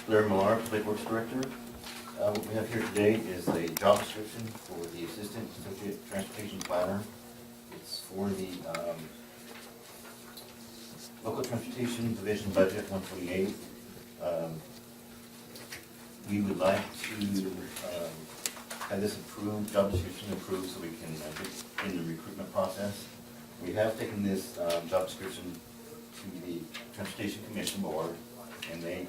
Larry Millar, Public Works Director. What we have here today is a job description for the Assistant Associate Transportation Planner. It's for the Local Transportation Division Budget 128. We would like to have this approved, job description approved, so we can get in the recruitment process. We have taken this job description to the Transportation Commission Board, and they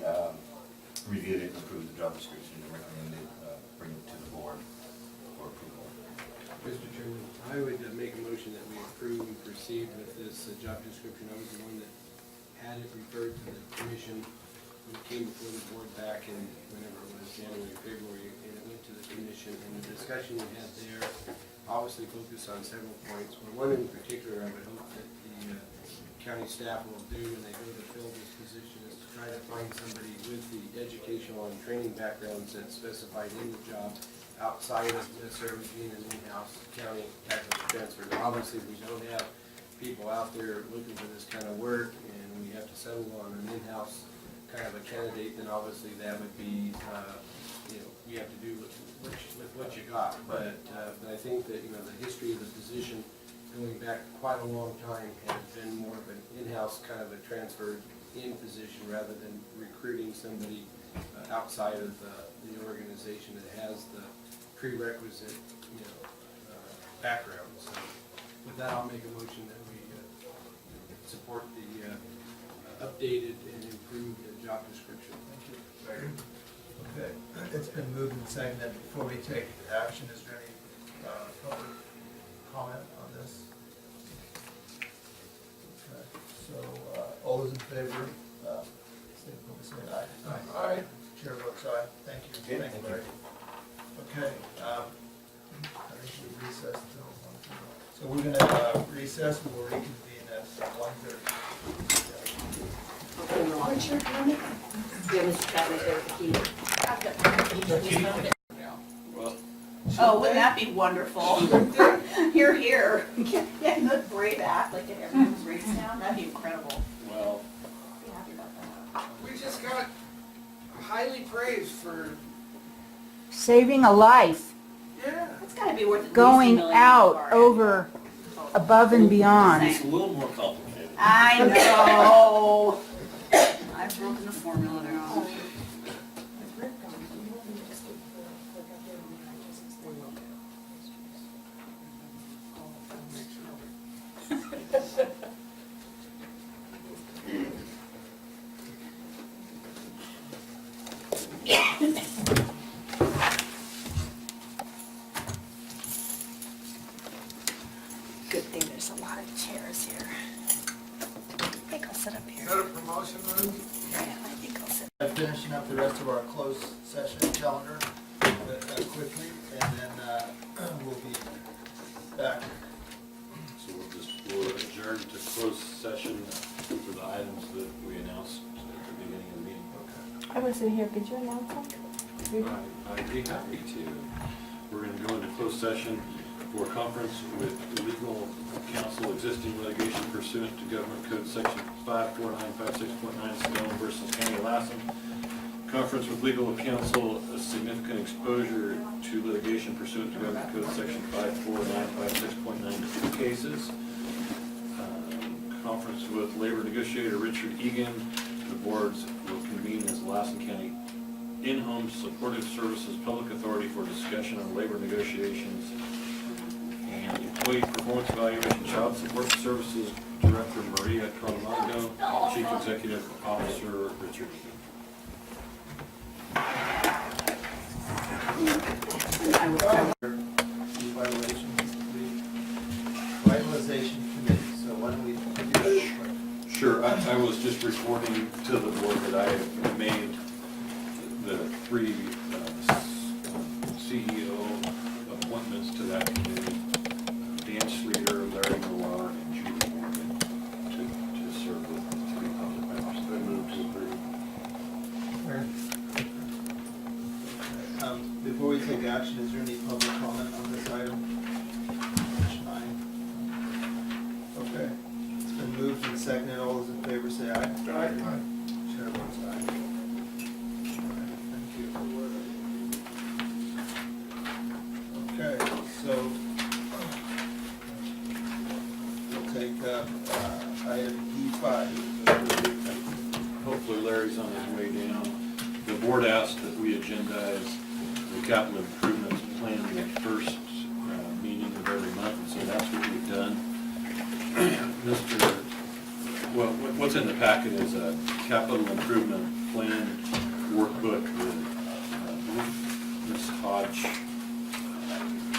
reviewed it and approved the job description and recommended bring it to the board for approval. Mr. Chairman, I would make a motion that we approve and proceed with this job description. I was the one that had it referred to the commission when it came before the board back in whenever it was, January, February, and it went to the commission. And the discussion we had there obviously focused on several points, but one in particular I would hope that the county staff will do when they go to fill this position is to try to find somebody with the educational and training backgrounds that's specified in the job outside of necessarily being an in-house county technical transfer. Now, obviously, we don't have people out there looking for this kind of work, and we have to settle on an in-house kind of a candidate, then obviously that would be, you have to do with what you got. But I think that, the history of the position going back quite a long time has been more of an in-house kind of a transfer in position rather than recruiting somebody outside of the organization that has the prerequisite, background. So with that, I'll make a motion that we support the updated and improved job description. Thank you. Okay, it's been moved and seconded. Before we take action, is there any public comment on this? Okay, so all those in favor, say aye. Aye. Chair votes aye. Thank you. Okay, Thank you, Larry. Okay, I think we recessed until 1:30. So we're going to recess and we'll reconvene at 1:30. What's your comment? Yeah, Mr. Chapman's got the key. Well, Oh, wouldn't that be wonderful? You're here. Getting the brave act like it everyone's racing down. That'd be incredible. well, Be happy about that. We just got highly praised for, Saving a life, yeah. It's gotta be worth at least $1 going million out for it. over, above and beyond. It's a little more complicated. I know. I've broken the formula now. Good thing there's a lot of chairs here. I think I'll sit up here. Is that a promotion room? Yeah, I think I'll sit. Finishing up the rest of our closed session calendar quickly, and then we'll be back. so we'll adjourn to closed session for the items that we announced at the beginning of the meeting. I wasn't here, could you announce that? I'd be happy to. We're going to go into closed session for conference with legal counsel, existing litigation pursuant to Government Code Section 54956.9 Stone versus County Lassen. Conference with legal counsel, a significant exposure to litigation pursuant to Government Code Section 54956.9 two cases. Conference with labor negotiator Richard Egan. The boards will convene as Lassen County in-home supportive services public authority for discussion on labor negotiations. And employee performance evaluation, child support services director Maria Caramagno, and chief executive officer Richard Egan. Revitalization committee, so why don't we do that real quick? Sure, I was just reporting to the board that I have made the three CEO appointments to that committee. Dan Streeter, Larry Millar, and Judy Morgan to serve with three public members. I move to approve. Before we take action, is there any public comment on this item? Okay, it's been moved and seconded. All those in favor say aye. Aye. Chair votes aye. Larry's on his way down. The board asked that we agendize the capital improvements plan the first meeting of every month, and so that's what we've done. Well, what's in the packet is a capital improvement plan workbook that Ms. Hodge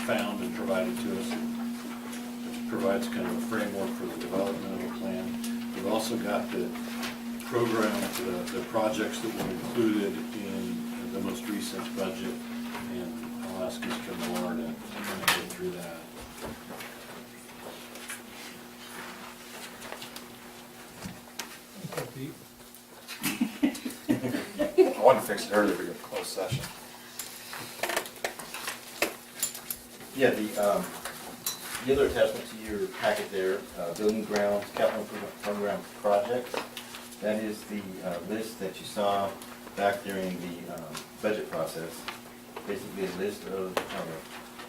found and provided to us. It provides kind of a framework for the development of a plan. We've also got the program, the projects that were included in the most recent budget, and I'll ask Mr. Moore to kind of go through that. I wanted to fix it earlier, we got a closed session. Yeah, the other attachment to your packet there, building grounds, capital improvement program projects. That is the list that you saw back during the budget process. Basically a list of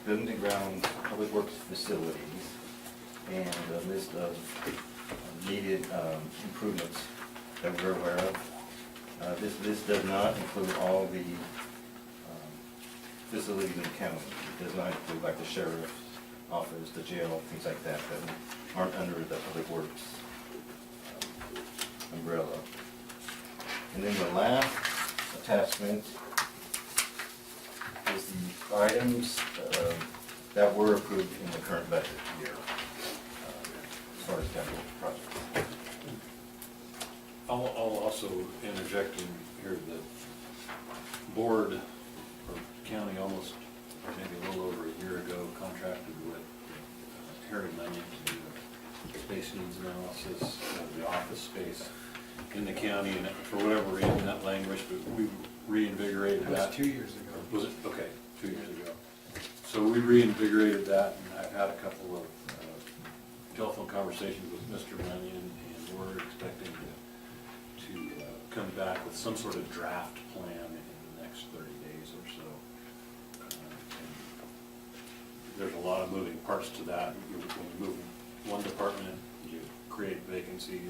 building and grounds, public works facilities, and a list of needed improvements that we're aware of. This list does not include all the facilities in the county. It does not include like the sheriff's office, the jail, things like that, that aren't under the public works umbrella. And then the last attachment is the items that were approved in the current budget year as far as capital projects. I'll also interject in here that board or county almost, maybe a little over a year ago, contracted with Harry Money to do a space needs analysis of the office space in the county, and for whatever reason, that language, but we reinvigorated That that. was 2 years ago. Was it? Okay, 2 years ago. So we reinvigorated that, and I've had a couple of telephone conversations with Mr. Runyon, and we're expecting to come back with some sort of draft plan in the next 30 days or so. There's a lot of moving parts to that. When you move one department, you create vacancy.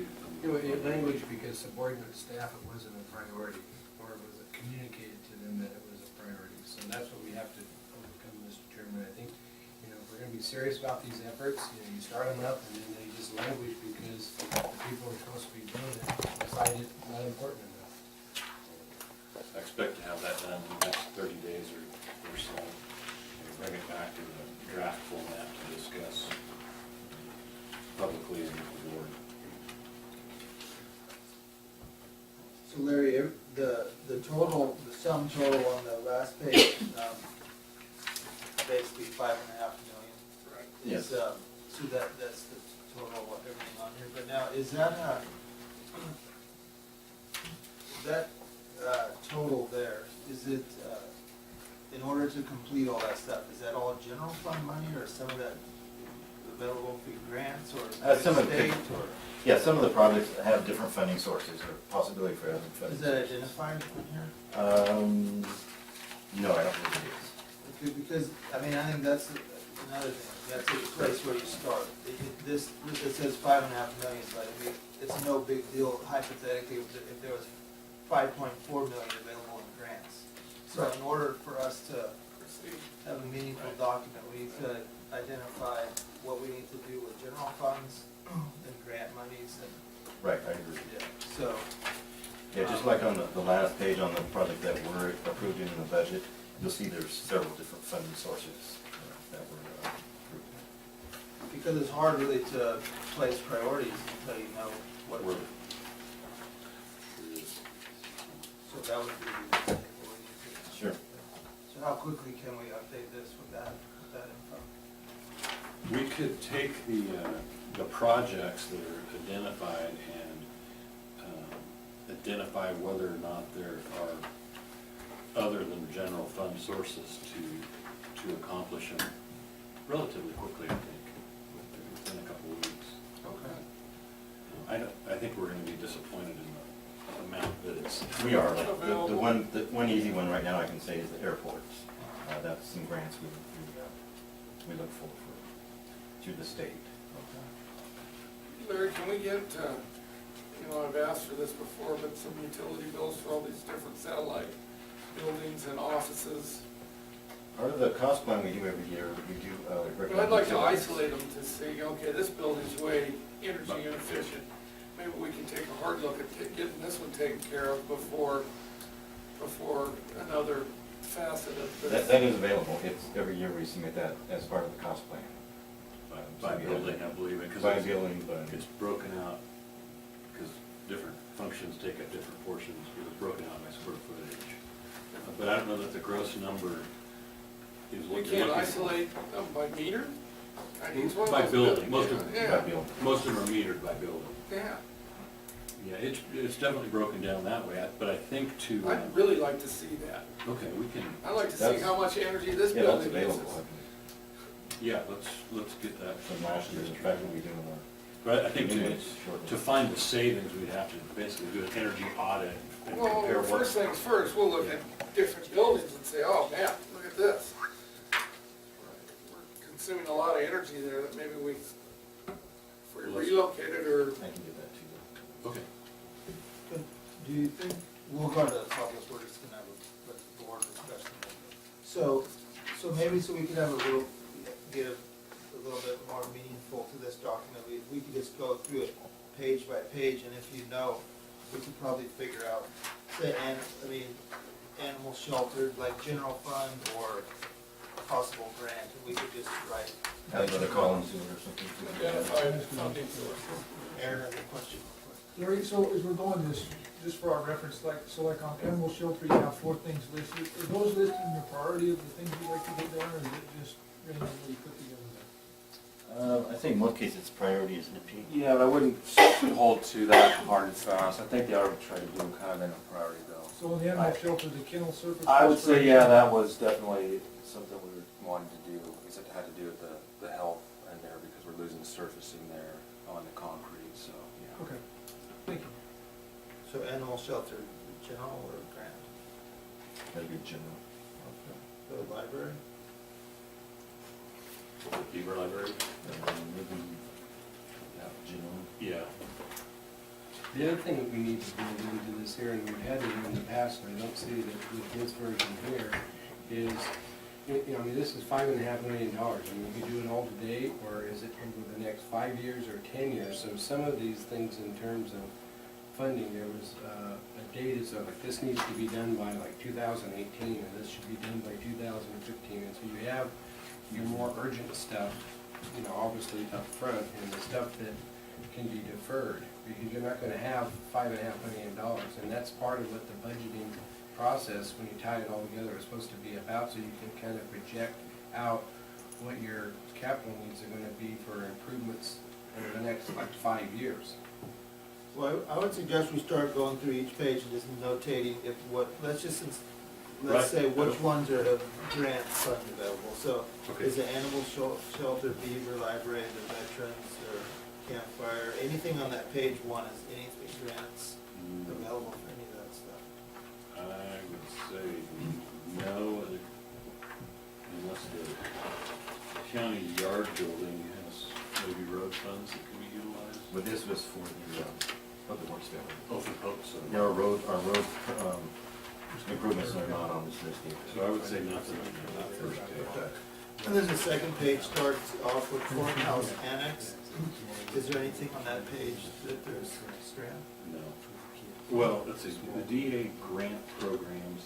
Language because subordinate staff, it wasn't a priority, or was it communicated to them that it was a priority? So that's what we have to overcome, Mr. Chairman. I think, if we're gonna be serious about these efforts, you start them up and then they just languish because the people are supposed to be doing it, decide it's not important enough. I expect to have that done in the next 30 days or so. And bring it back to the draft format to discuss publicly and with the board. So Larry, the total, the sum total on the last page, basically 5.5 million. Right. Is, so that's the total of everything on here, but now, is that, total there, is it, in order to complete all that stuff, is that all general fund money, or some of that available for grants, or Some of it state, could- or? Yeah, some of the projects have different funding sources or possibility for other funding. Is that sources. identified on here? No, I don't believe it is. Okay, because, I mean, I think that's another thing, that's a place where you start. It says 5.5 million, but I mean, it's no big deal hypothetically if there was 5.4 million available in grants. So in order for us to have a meaningful document, we need to identify what we need to do with general funds and grant monies and, Right, I agree. yeah, so. Yeah, just like on the last page on the project that were approved in the budget, you'll see there's several different funding sources that were approved. Because it's hard really to place priorities until you know what We're- so that would be the example we need to- Sure. So how quickly can we update this with that info? We could take the projects that are identified and identify whether or not there are other than general fund sources to accomplish them relatively quickly, I think, within a couple of weeks. Okay. I think we're gonna be disappointed in the amount that it's. We are, like, the one easy one right now I can say is the airports. That's some grants we look for through the state. Okay. Larry, can we get you know, I've asked for this before, but some utility bills for all these different satellite buildings and offices. Part of the cost plan we do every year, we do, But I'd like to isolate them to see, okay, this building's way energy inefficient. Maybe we can take a hard look at getting this one taken care of before another facet of this. That is available. It's, every year we submit that as part of the cost plan. By building, I believe, because By building, but it's broken out, because different functions take up different portions, it was broken out by square footage. But I don't know that the gross number is We what you're can't looking for. isolate them by meter? I mean, it's one of By those- building, most of Yeah, by building. most of them are metered by building. yeah. Yeah, it's definitely broken down that way, but I think to, I'd really like to see that. okay, we can, I'd like to see That's- how much energy this yeah, that's building uses. available. yeah, let's get that. From last year, in fact, we'll be doing one. But I think Minutes shortly. to find the savings, we'd have to basically do an energy audit and Well, compare what. first things first, we'll look at different buildings and say, oh, man, look at this. We're consuming a lot of energy there that maybe we, if we relocated or, I can get that to you. Okay. Do you think, we'll go to the public, we're just gonna have a board discussion. So maybe so we could have a little, get a little bit more meaningful to this document, we could just go through it page by page, and if you know, we could probably figure out, say, animal shelter, like general fund, or possible grant, and we could just write. Have other columns in it or something. identify funding source. Aaron has a question. Larry, so as we're going this, just for our reference, like on animal shelter, you have 4 things listed. Are those listed in the priority of the things you'd like to get done, or is it just randomly put together there? I think in most cases it's priority, isn't it, Pete? Yeah, but I wouldn't hold to that hard and fast. I think they ought to try to do them kind of in a priority though. So in the animal shelter, the kennel surface. I would say, yeah, that was definitely something we wanted to do. We said it had to do with the health in there because we're losing surfacing there on the concrete, so, yeah. Okay, thank you. So animal shelter, general or grant? That'd be general. Okay. The library? Beaver Library? Maybe, yeah, general. Yeah. The other thing that we need to build into this here, and we've had to do in the past, and I don't see that with this version here, is, you know, I mean, this is $5.5 million. I mean, we do it all today, or is it over the next 5 years or 10 years? So some of these things in terms of funding, there was a date is like, this needs to be done by like 2018, and this should be done by 2015. And so you have your more urgent stuff, you know, obviously up front, and the stuff that can be deferred, because you're not gonna have $5.5 million, and that's part of what the budgeting process, when you tie it all together, is supposed to be about, so you can kind of project out what your capital needs are gonna be for improvements over the next, like, 5 years. Well, I would suggest we start going through each page and just notating if let's Right. say which ones are of grant fund available. So Okay. is the animal shelter, beaver library, the veterans, or campfire, anything on that page 1, is anything grants available for any of that stuff? I would say no, unless the county yard building has maybe road funds that can be utilized. But this was for the public works building. Oh, for Pope, so. Our road improvements are not on this list either. So I would say nothing on that first page. And then the second page starts off with courthouse annex. Is there anything on that page that there's grant? No. Well, let's see, the DA grant programs,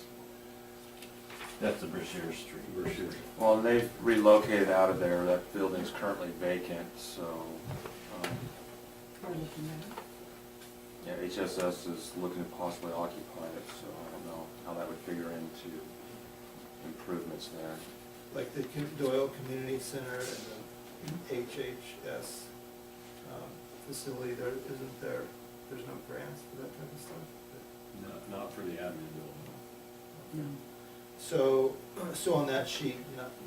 That's the Brashear Street. we're sure. Well, they've relocated out of there. That building's currently vacant, so, yeah, HSS is looking to possibly occupy it, so I don't know how that would figure into improvements there. Like the Doyle Community Center and the HHS facility, there's no grants for that type of stuff? Not for the admin building. So on that sheet,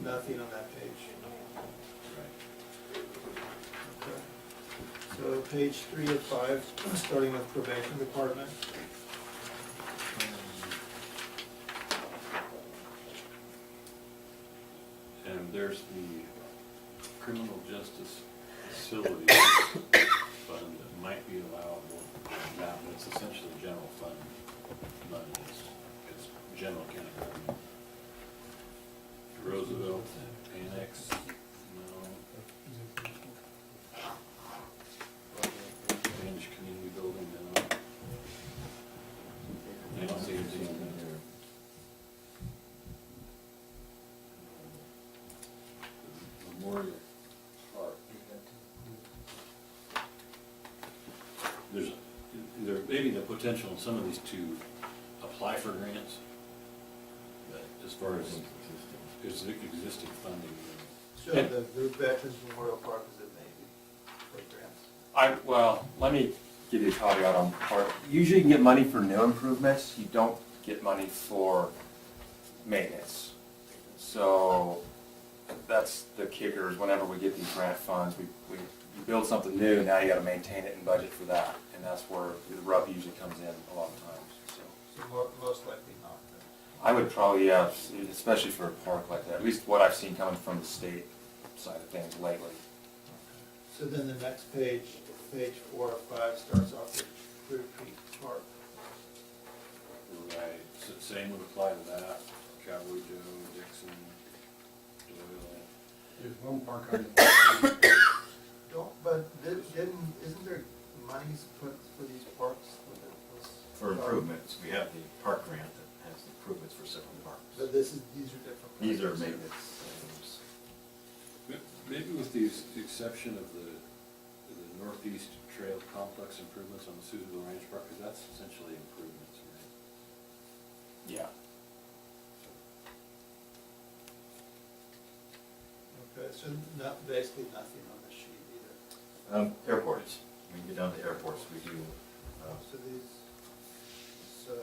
nothing on that page? Right. Okay. So page 3 of 5, starting with probation department. And there's the criminal justice facility fund that might be allowable. general fund money, it's general county revenue. Roosevelt Annex, no. Spanish Community Building, no. I don't see anything in there. Memorial Park. There may be the potential in some of these to apply for grants, but as far as existing funding. So the Veterans Memorial Park is it maybe for grants? Well, let me give you a caveat on part. Usually you can get money for new improvements, you don't get money for maintenance. So that's the kicker, is whenever we get these grant funds, we build something new, now you gotta maintain it and budget for that. And that's where the rub usually comes in a lot of times, so. So most likely not. I would probably, yeah, especially for a park like that, at least what I've seen coming from the state side of things lately. So then the next page, page 4 of 5 starts off with Clear Creek Park. Right, so same would apply to that, Cowboy Joe, Dixon, Doyle. There's one park on the. Isn't there monies put for these parks? For improvements, we have the park grant that has improvements for several parks. But these are different. These are projects. maintenance items. Maybe with the exception of the Northeast Trail Complex improvements on the Susanville Ranch Park, because that's essentially improvements, right? Yeah. Okay, so basically nothing on the sheet either. Airports, we can get down to airports, we do, So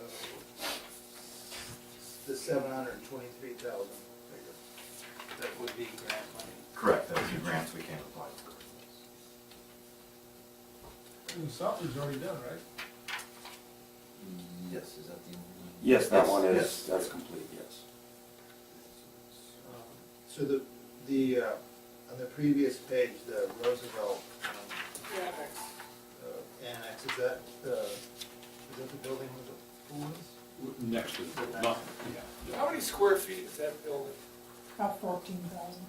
the 723,000 figure, that would be grant money. correct, those are grants we can't apply for. And the Southbridge's already done, right? Yes, is that the only one? Yes, that one Yes, is, that's complete, yes. So on the previous page, the Roosevelt annex, is that the building with the pool is? Next to, not, yeah. How many square feet is that building? About 14,000.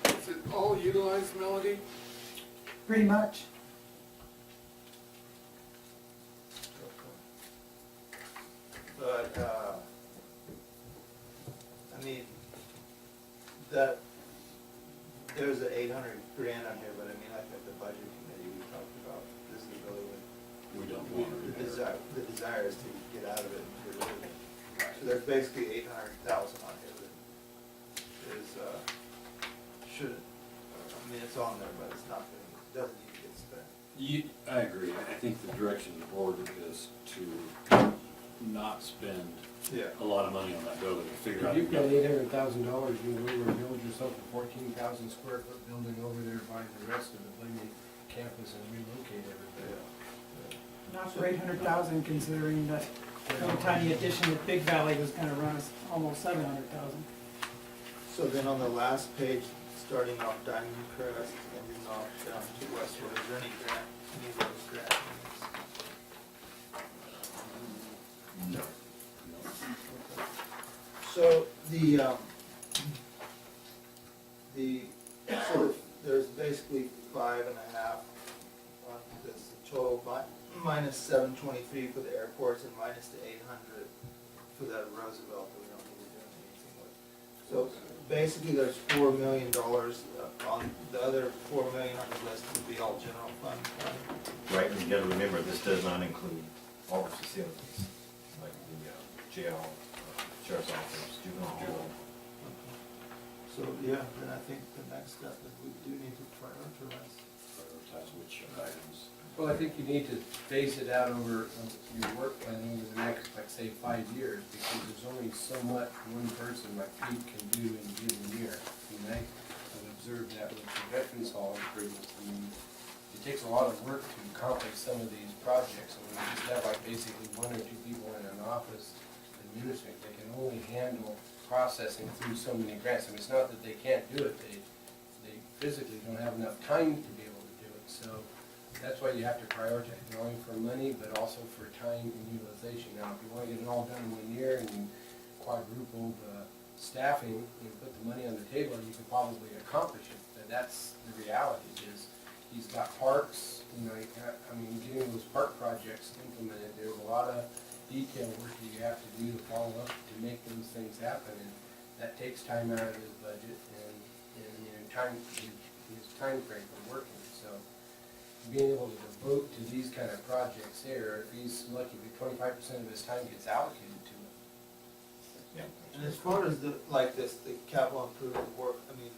Is it all utilized, Melody? Pretty much. But, I mean, there's an 800 grand on here, but I mean, like at the budget committee, we talked about, this is really what We don't want to. the desire is to get out of it and get rid of it. So there's basically 800,000 on here that is, I mean, it's on there, but it's not doesn't need to get spent. I agree. I think the direction of the board is to not spend a lot of money on that building and figure out. If you've got $800,000, you can go over and build yourself a 14,000 square foot building over there by the rest of the Blaine campus and relocate everybody. Not for 800,000, considering that little tiny addition at Big Valley was gonna run us almost 700,000. So then on the last page, starting off Diamond Crest, ending off down to Westwood, is there any of those grant monies? No. So so there's basically 5.5 on this total, minus 723 for the airports and minus the 800 for that Roosevelt that we don't need to do anything with. So basically there's $4 million on the other $4 million on the list would be all general fund money. Right, and you gotta remember, this does not include all the facilities, like the jail, sheriff's office, juvenile jail. So, yeah, then I think the next step is we do need to prioritize. Prioritize which items. Well, I think you need to phase it out over your work planning over the next, like, say, 5 years, because there's only so much one person like Pete can do in a given year. And I've observed that with the Veterans Hall improvements. I mean, it takes a lot of work to accomplish some of these projects. And when you just have like basically 1 or 2 people in an office administering, they can only handle processing through so many grants. I mean, it's not that they can't do it, they physically don't have enough time to be able to do it. So that's why you have to prioritize, not only for money, but also for time and utilization. Now, if you wanna get it all done in 1 year and you quadruple the staffing, and put the money on the table, you could probably accomplish it. But that's the reality, is he's got parks, you know, I mean, getting those park projects implemented, there's a lot of detail work that you have to do to follow up to make those things happen, and that takes time out of his budget and you know, time, his time frame for working, so being able to devote to these kind of projects here, if he's lucky, 25% of his time gets allocated to it. And as far as the, like this, the capital improvement work, I mean,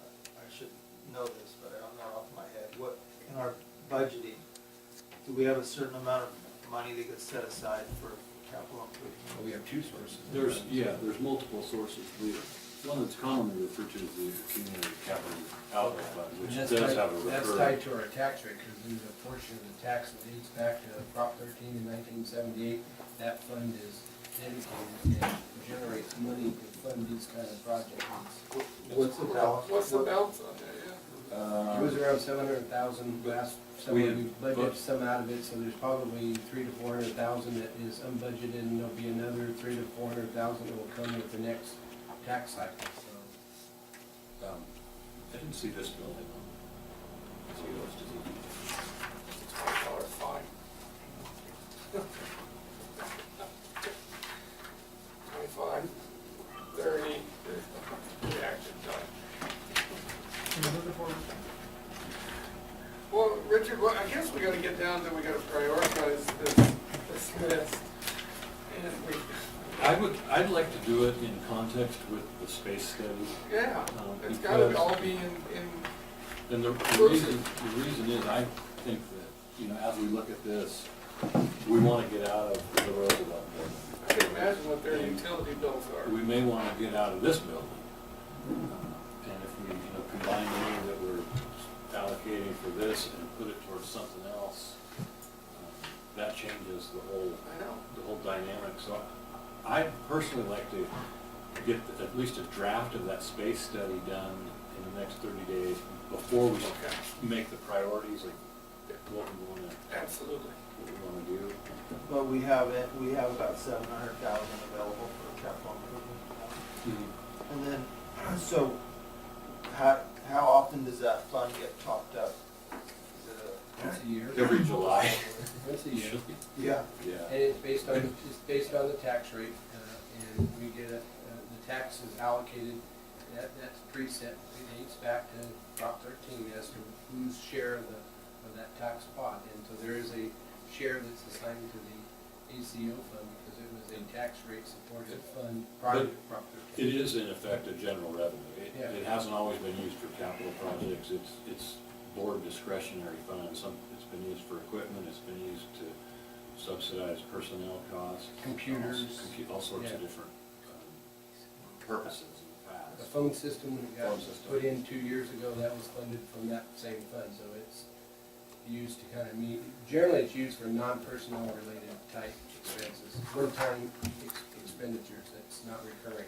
I should know this, but I don't know off my head, what, in our budgeting, do we have a certain amount of money that gets set aside for capital improvement? Well, we have two sources. There's multiple sources. The one that's commonly referred to as the community capital outlay fund, which And does have a that's recurring. tied to our tax rate, because there's a portion of the tax that dates back to Prop 13 in 1978. That fund is dedicated and generates money to fund these kind of projects. What's the balance? What's the balance on that, yeah? It was around 700,000 last We summer, had we budgeted booked- some out of it, so there's probably 300,000 to 400,000 that is unbudgeted, and there'll be another 300,000 to 400,000 that will come with the next tax cycle, so. I didn't see this building. See those, does $20 fine. 25, 30, reaction time. Well, Richard, well, I guess we gotta get down to, we gotta prioritize this list. And we, I'd like to do it in context with the space study. yeah, it's Because- gotta all be in, And the reason is, I think that, you know, as we look at this, we want to get out of the Roosevelt building. I can imagine what their utility bills are. We may want to get out of this building. And if we, you know, combine the money that we're allocating for this and put it towards something else, that changes the I know. whole dynamic. So I'd personally like to get at least a draft of that space study done in the next 30 days before we Okay. make the priorities of what we want Absolutely. to do. But we have about 700,000 available for capital improvement. And then, so, how often does that fund get topped up? Is it Once a year. Every July. Once a year. Yeah. Yeah. And it's based on the tax rate, and we get the tax is allocated, that's preset, it dates back to Prop 13 as to whose share of that tax pot. And so there is a share that's assigned to the ACO fund, because it was a tax rate supported fund prior to Prop 13. It is in effect a general revenue. Yeah. It hasn't always been used for capital projects. It's board discretionary fund. It's been used for equipment, it's been used to subsidize personnel costs. Computers. All sorts Yeah. of different purposes in the The past. phone system that got Phone system. put in 2 years ago, that was funded from that same fund, so it's used to kind of meet, generally it's used for non-personnel related type expenses, one-time expenditures, that's not recurring.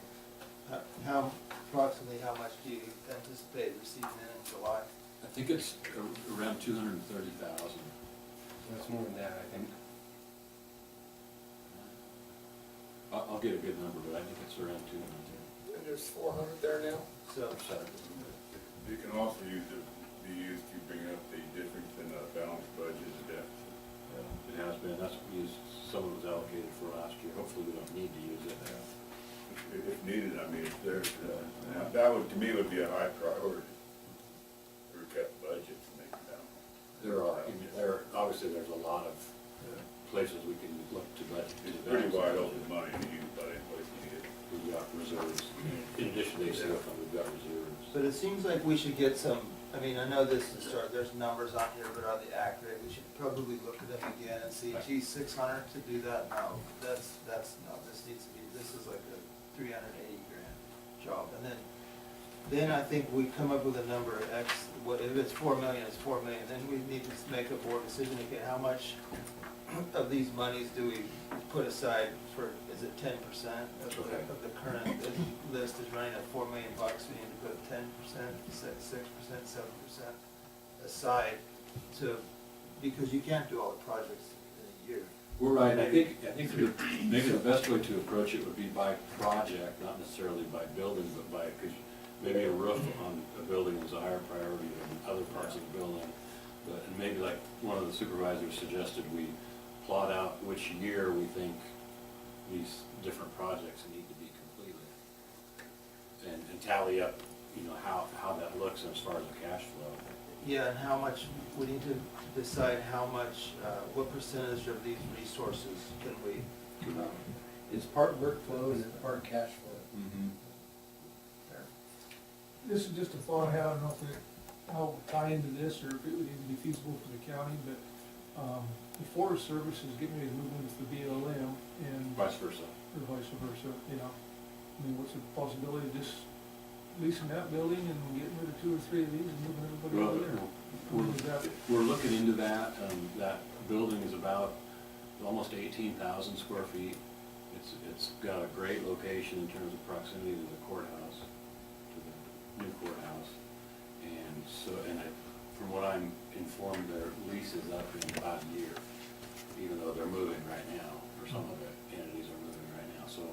approximately how much do you anticipate receiving in July? I think it's around 230,000. That's more than that, I think. I'll get a good number, but I think it's around 230. And there's 400 there now? So, It can also be used to bring up the difference in the balanced budget and deficit. It has been, that's what we used, some of it was allocated for last year. Hopefully we don't need to use it now. If needed, I mean, if there's, that would, to me, would be a high priority. For cut budgets and make it down. Obviously, there's a lot of places we can look to budget. It's pretty wide open money to use about any place you need it. We've got reserves, in addition to ACO fund, we've got reserves. but it seems like we should get some, I mean, I know this is, there's numbers on here, but are they accurate? We should probably look at them again and see, gee, 600 to do that? No, that's, no, this needs to be, this is like a 380 grand job. And then I think we come up with a number of X, what, if it's 4 million, it's 4 million. Then we need to make a board decision again, how much of these monies do we put aside for, is it 10% of the current list is running at $4 million, we need to put 10%, 6%, 7% aside because you can't do all the projects in a year. We're right, I think maybe the best way to approach it would be by project, not necessarily by building, but by, because maybe a roof on a building is a higher priority than other parts of the building. But, and maybe like one of the supervisors suggested, we plot out which year we think these different projects need to be completed. And tally up, you know, how that looks as far as the cash flow. Yeah, and how much, we need to decide how much, what percentage of these resources can we, It's part workflow and it's part cash flow. This is just a thought I had, I don't know if it, how it would tie into this, or if it would even be feasible for the county, but, the Forest Service is getting ready to move into the BLM, and, Vice versa. or vice versa, you know. I mean, what's the possibility of just leasing that building and getting rid of 2 or 3 of these and moving everybody Well, over there? we're looking into that. That building is about almost 18,000 square feet. It's got a great location in terms of proximity to the courthouse, to the new courthouse. And so, from what I'm informed, their lease is up in about a year, even though they're moving right now, or some of the entities are moving right now. So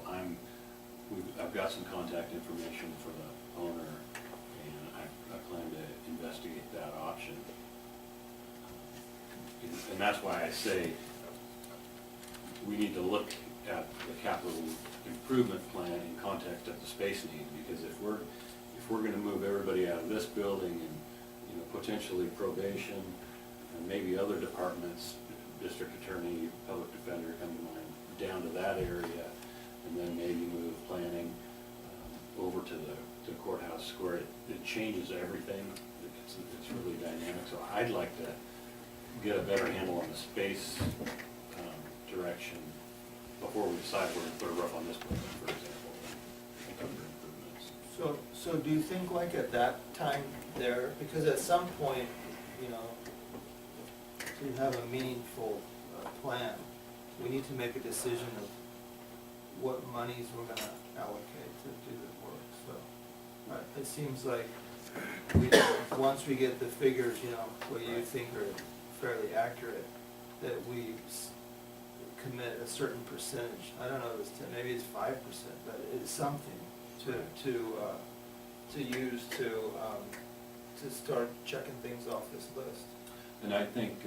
I've got some contact information for the owner, and I plan to investigate that option. And that's why I say we need to look at the capital improvement plan in context of the space need, because if we're gonna move everybody out of this building and, you know, potentially probation and maybe other departments, district attorney, public defender come to mind, down to that area, and then maybe move planning over to the courthouse square, it changes everything. It's really dynamic, so I'd like to get a better handle on the space direction before we decide we're gonna put a roof on this building, for example, and other improvements. so do you think like at that time there, because at some point, you know, to have a meaningful plan, we need to make a decision of what monies we're gonna allocate to do the work, so. It seems like once we get the figures, you know, what you think are fairly accurate, that we commit a certain percentage, I don't know if it's 10, maybe it's 5%, but it's something to use to start checking things off this list. And I think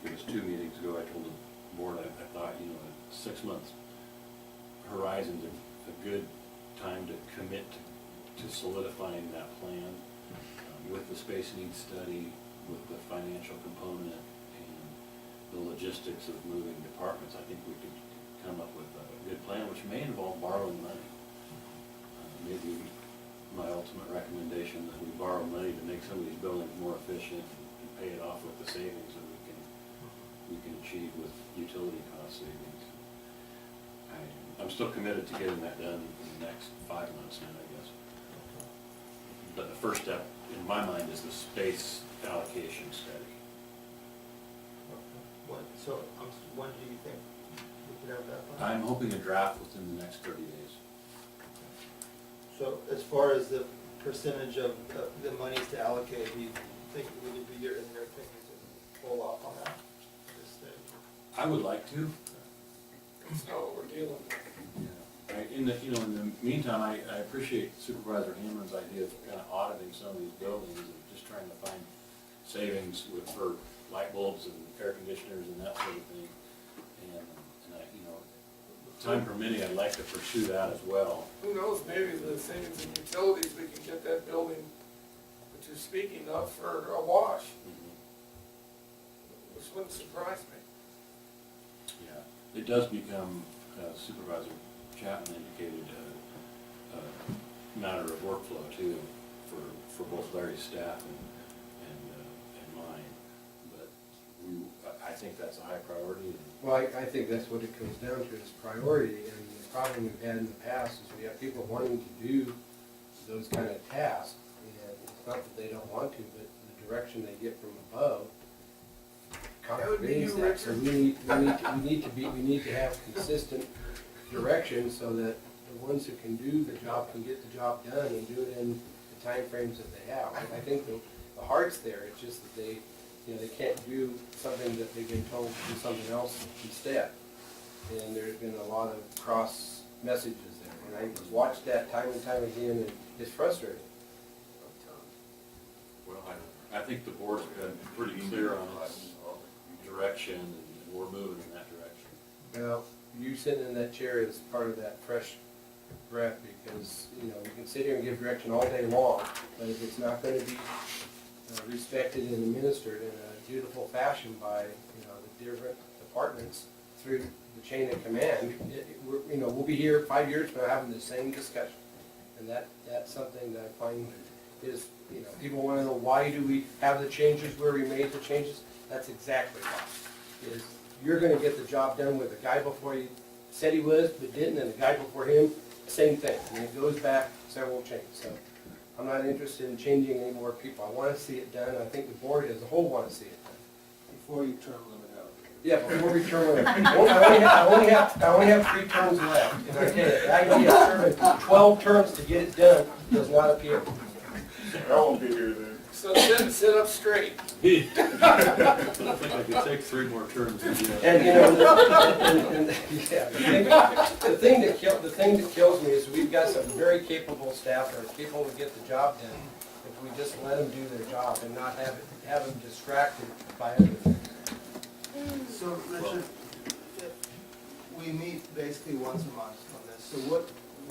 it was 2 meetings ago, I told the board, I thought, you know, a 6 months horizon's a good time to commit to solidifying that plan with the space needs study, with the financial component, and the logistics of moving departments. I think we could come up with a good plan, which may involve borrowing money. Maybe my ultimate recommendation that we borrow money to make some of these buildings more efficient and pay it off with the savings that we can achieve with utility cost savings. I'm still committed to getting that done in the next 5 months now, I guess. But the first step, in my mind, is the space allocation study. So, when do you think we could have that plan? I'm hoping a draft within the next 30 days. So, as far as the percentage of the monies to allocate, do you think we would be in there thinking to pull off on that at this stage? I would like to. That's not what we're dealing with. In the meantime, I appreciate Supervisor Hammond's idea of kind of auditing some of these buildings and just trying to find savings for light bulbs and air conditioners and that sort of thing. And I, you know, time permitting, I'd like to pursue that as well. Who knows, maybe the savings in utilities, we can get that building that you're speaking of for a wash. Which wouldn't surprise me. Yeah, it does become, Supervisor Chapman indicated, a matter of workflow too, for both Larry's staff and mine. But I think that's a high priority. Well, I think that's what it comes down to, is priority, and the problem we've had in the past is we have people wanting to do those kind of tasks, and it's not that they don't want to, but the direction they get from above contravenes that. So we need to have consistent direction so that the ones who can do the job can get the job done and do it in the timeframes that they have. I think the heart's there, it's just that they you know, they can't do something that they've been told to do something else instead. And there's been a lot of cross messages there, and I watched that time and time again, and it's frustrating. Well, I think the board's been pretty clear on its direction, and we're moving in that direction. Well, you sitting in that chair is part of that fresh breath, because, you know, we can sit here and give direction all day long, but if it's not gonna be respected and administered in a dutiful fashion by, you know, the different departments through the chain of command, we're, you know, we'll be here 5 years from now having the same discussion. And that's something that I find is, you know, people wanna know, why do we have the changes where we made the changes? That's exactly why. Is you're gonna get the job done with the guy before you said he was, but didn't, and the guy before him, same thing. And it goes back several chains. So I'm not interested in changing any more people. I wanna see it done. I think the board as a whole wanna see it done. Before you term limit out. Yeah, before we term limit. I only have 3 terms left. And I tell you, the idea of serving 12 terms to get it done does not appeal. I won't be here then. So sit up straight. I think I could take 3 more terms. And, you know, the thing that kills me is we've got some very capable staff that are capable to get the job done if we just let them do their job and not have them distracted by other things. So, Richard, we meet basically once a month on this, so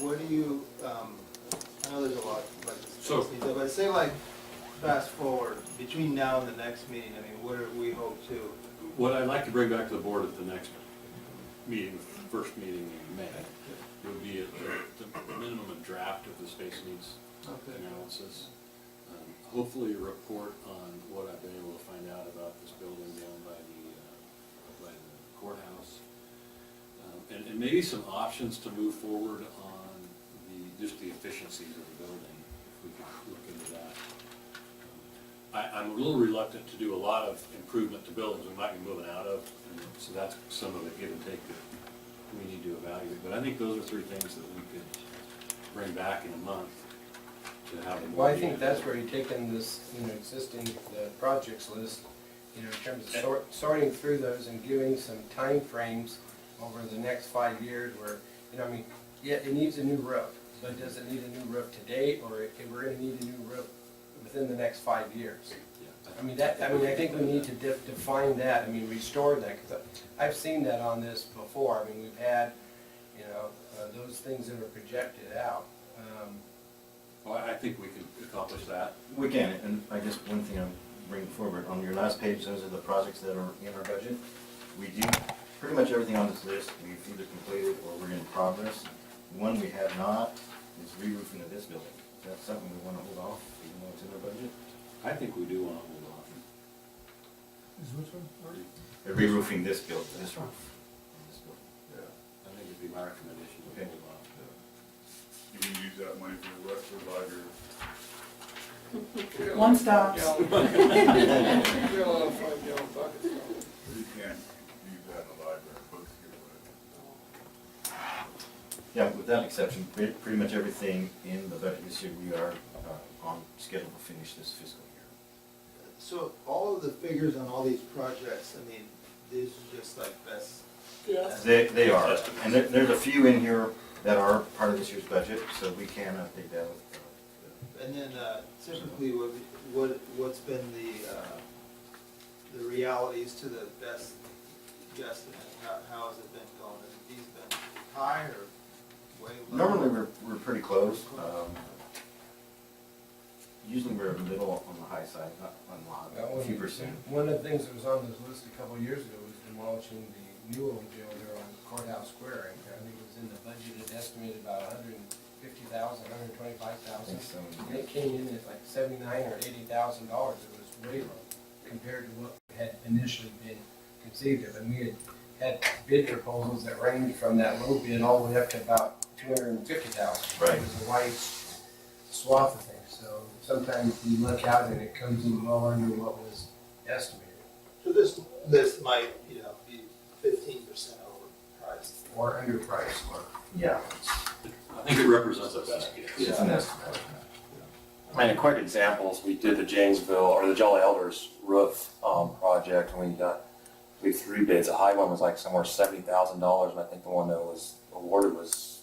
what do you, I know there's a lot, like, So- but say like, fast forward, between now and the next meeting, I mean, what do we hope to? What I'd like to bring back to the board at the next meeting, first meeting in May, would be the minimum a draft of the space needs analysis. Hopefully a report on what I've been able to find out about this building down by the courthouse. And maybe some options to move forward on just the efficiencies of the building, if we could look into that. I'm a little reluctant to do a lot of improvement to buildings we might be moving out of, and so that's some of the give and take that we need to evaluate. But I think those are 3 things that we could bring back in a month to have. Well, I think that's where you take in this, you know, existing projects list, you know, in terms of sorting through those and giving some time frames over the next 5 years where, you know, I mean, yeah, it needs a new roof, but does it need a new roof today, or we're gonna need a new roof within the next 5 years? I mean, I think we need to define that, I mean, restore that, because I've seen that on this before. I mean, we've had, you know, those things that are projected out. Well, I think we can accomplish that. We can, and I guess one thing I'm bringing forward, on your last page, those are the projects that are in our budget. We do pretty much everything on this list, we've either completed or we're in progress. One we have not is re-roofing of this building. Is that something we want to hold off, even though it's in our budget? I think we do want to hold off. Is which one, Marty? Re-roofing this building, this roof. This building. I think it'd be my recommendation to hold off. You can use that money for the rest of the library. One stops. 5 gallon buckets. You can't use that in the library, books get away. Yeah, with that exception, pretty much everything in the budget this year, we are on schedule to finish this fiscal year. So all of the figures on all these projects, I mean, these are just like best. Yeah. They are, and there's a few in here that are part of this year's budget, so we can take that with. And then typically, what's been the realities to the best guesstimate? How has it been going? Have these been high or way low? Normally, we're pretty close. Usually, we're a little on the high side, not a lot, a few percent. One of the things that was on this list a couple of years ago was demolishing the new old jail there on Courthouse Square. I think it was in the budget, it estimated about $150,000, $125,000. So. And it came in at like $79,000 or $80,000. It was way low compared to what had initially been conceived of. And we had bid proposals that ranged from that low bid all the way up to about $250,000. Right. It was a wide swath of things. So sometimes you look out and it comes in well under what was estimated. So this list might, you know, be 15% overpriced. Or underpriced, or, Yeah. I think it represents a best guess. It's an estimate. I mean, a quick examples, we did the Janesville, or the Jolly Elders roof, project, and we got, we had 3 bids. The high one was like somewhere $70,000, and I think the one that was awarded was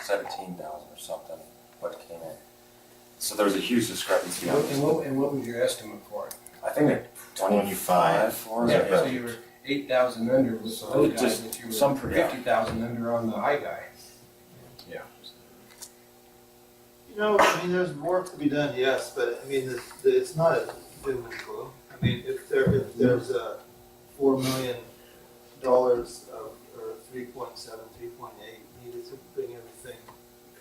17,000 or something, what it came in. So there was a huge discrepancy on this. And what was your estimate for it? I think like 25 or Yeah, so something. you were 8,000 under with the low guy, Just but you were some- 50,000 under on the high guy. Yeah. You know, I mean, there's work to be done, yes, but I mean, it's not a doom and gloom. I mean, if there's a $4 million of, or 3.7, 3.8 needed to bring everything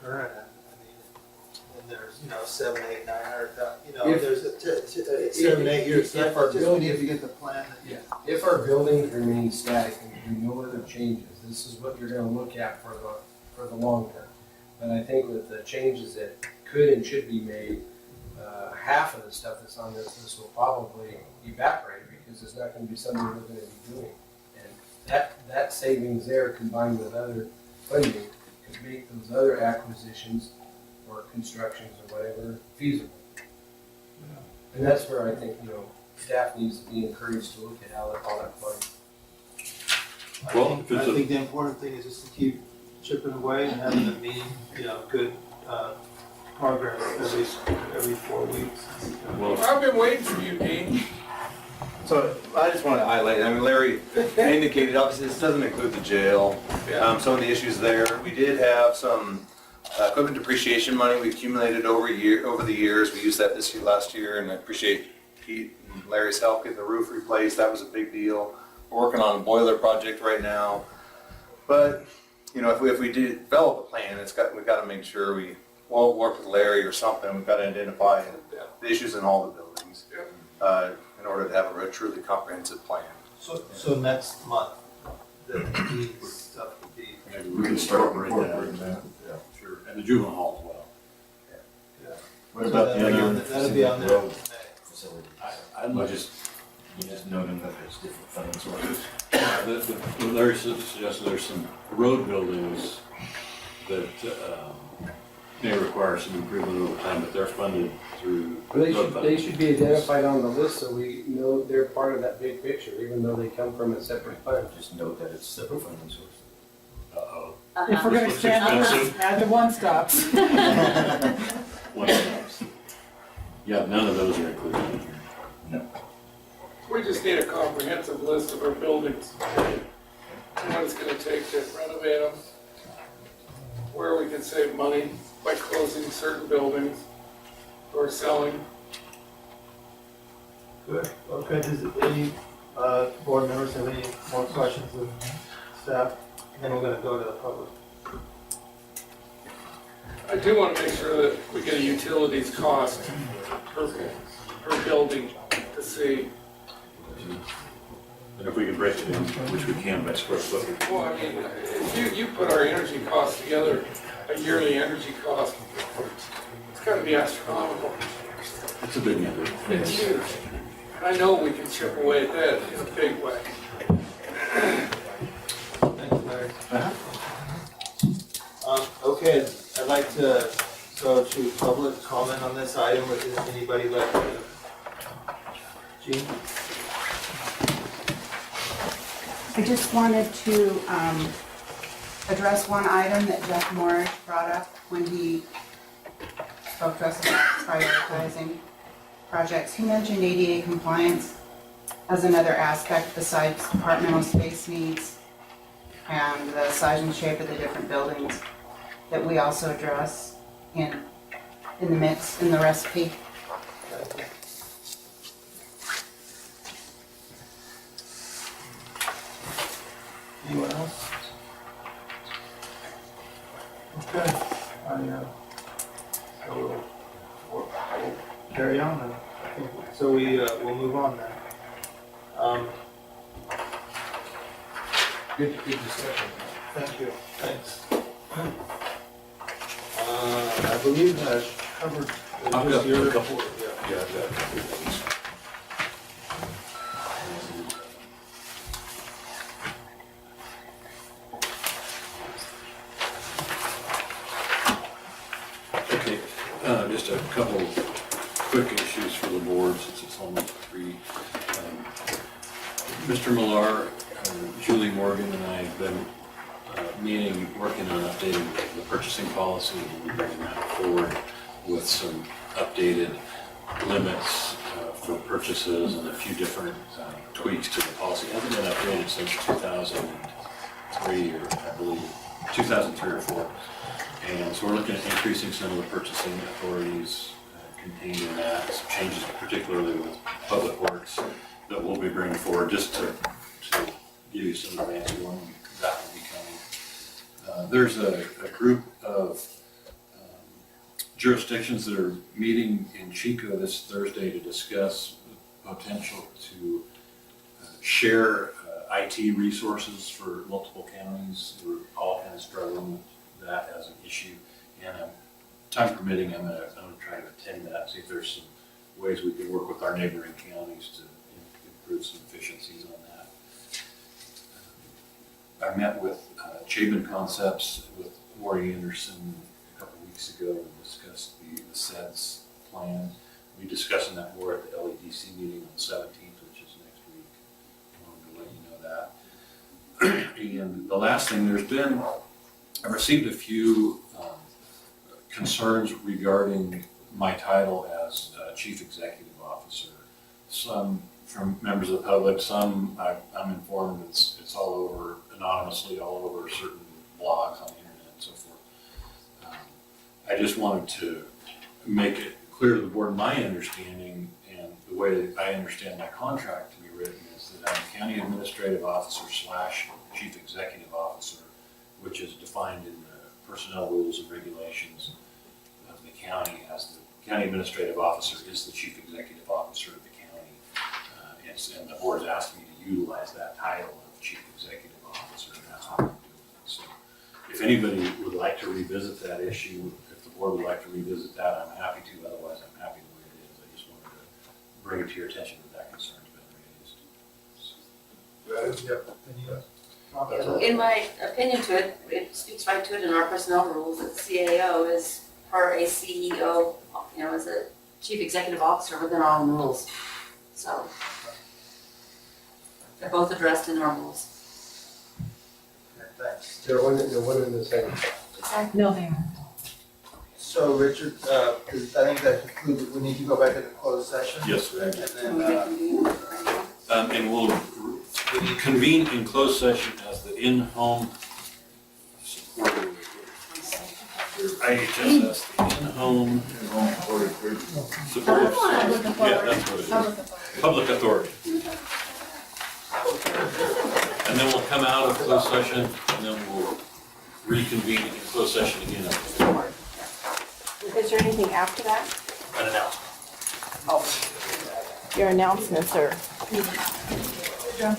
current, and I mean, and there's, 7, 8, 900,000, If- there's 7, 8 years. if our Just we building- need to get the plan. Yeah, if our building remains static and do no other changes, this is what you're gonna look at for the long term. But I think with the changes that could and should be made, half of the stuff that's on this will probably evaporate because it's not gonna be something we're gonna be doing. And that savings there combined with other funding could make those other acquisitions or constructions or whatever feasible. And that's where I think, staff needs to be encouraged to look at how all that money. Well, if it's I a- think the important thing is just to keep chipping away and having a meeting, good progress every 4 weeks. Well, I've been waiting for you, Dean. So I just want to highlight, Larry indicated, obviously this doesn't include the jail. Some of the issues there, we did have some equipment depreciation money we accumulated over the years. We used that last year, and I appreciate Pete and Larry's help getting the roof replaced. That was a big deal. We're working on a boiler project right now. But, if we develop a plan, we've got to make sure we'll work with Larry or something. We've got to identify the issues in all the buildings in order to have a truly comprehensive plan. So next month, the needs stuff would be. we can start incorporating that. Yeah. Sure. And the juvenile hall as well. What about the other That'll be on there. road facility? I'd like just, You just noting that there's different funding sources. what Larry suggested, there's some road buildings that may require some improvement over time, but they're funded through. They should be identified on the list so we know they're part of that big picture, even though they come from a separate fund. Just note that it's separate funding sources. Uh-oh. If we're gonna expand the list, add the one stops. One stops. Yeah, none of those are included in here. No. We just need a comprehensive list of our buildings. And what it's gonna take to renovate them. Where we can save money by closing certain buildings or selling. Good, okay, does any, board members have any more questions of staff? And then we're gonna go to the public. I do wanna make sure that we get a utilities cost per building to see. And if we can break it in, which we can by square foot. Well, I mean, if you put our energy costs together, a yearly energy cost, it's gotta be astronomical. It's a big number. It's huge. And I know we can chip away at that in a big way. Thanks, Larry. Okay, I'd like to go to public comment on this item, or does anybody like to? Jean? I just wanted to address one item that Jeff Morris brought up when he spoke to us about prioritizing projects. He mentioned ADA compliance as another aspect besides departmental space needs and the size and shape of the different buildings that we also address in the mix, in the recipe. Anyone else? Okay, so we'll carry on then. I think, so we'll move on then. Good discussion. Thank you, thanks. I believe that covered. I've got just your a couple. report, yeah. Yeah, I've got a couple of things. Okay, just a couple quick issues for the board since it's almost 3. Mr. Millar, Julie Morgan and I have been meeting, working on updating the purchasing policy. We're bringing that forward with some updated limits for purchases and a few different tweaks to the policy. It hasn't been updated since 2003 or I believe 2003 or 4. And so we're looking at increasing some of the purchasing authorities contained in that, some changes particularly with Public Works that we'll be bringing forward just to give you some advance of when that will be coming. There's a group of jurisdictions that are meeting in Chico this Thursday to discuss the potential to share IT resources for multiple counties. We're all kind of struggling with that as an issue, and time permitting, I'm gonna try to attend that, see if there's some ways we can work with our neighboring counties to improve some efficiencies on that. I met with Chabon Concepts with Maury Anderson a couple weeks ago and discussed the SEDS plan. We'll be discussing that more at the LEDC meeting on the 17th, which is next week. I wanted to let you know that. And the last thing, I've received a few concerns regarding my title as Chief Executive Officer. Some from members of the public, some I'm informed it's all over, anonymously all over certain blogs on the internet and so forth. I just wanted to make it clear to the board my understanding and the way that I understand my contract to be written is that I'm County Administrative Officer / Chief Executive Officer, which is defined in the personnel rules and regulations of the county as the county administrative officer is the chief executive officer of the county. And the board has asked me to utilize that title of chief executive officer, and that's what I'm doing. So if anybody would like to revisit that issue, if the board would like to revisit that, I'm happy to. Otherwise, I'm happy the way it is. I just wanted to bring it to your attention that concern's been raised. In my opinion to it, it speaks right to it in our personnel rules that CAO is per a CEO, as a chief executive officer within our own rules. So they're both addressed in our rules. Thanks. They're one in the same. No, they aren't. So Richard, I think that concludes it. We need to go back into closed session. Yes, sir. And Can we then, reconvene right now? And we'll convene in closed session as the in-home support. IHSS, the in-home supportive. Yeah, that's what it is. Public authority. And then we'll come out of closed session and then we'll reconvene in closed session again. Is there anything after that? An announcement. Your announcements are John,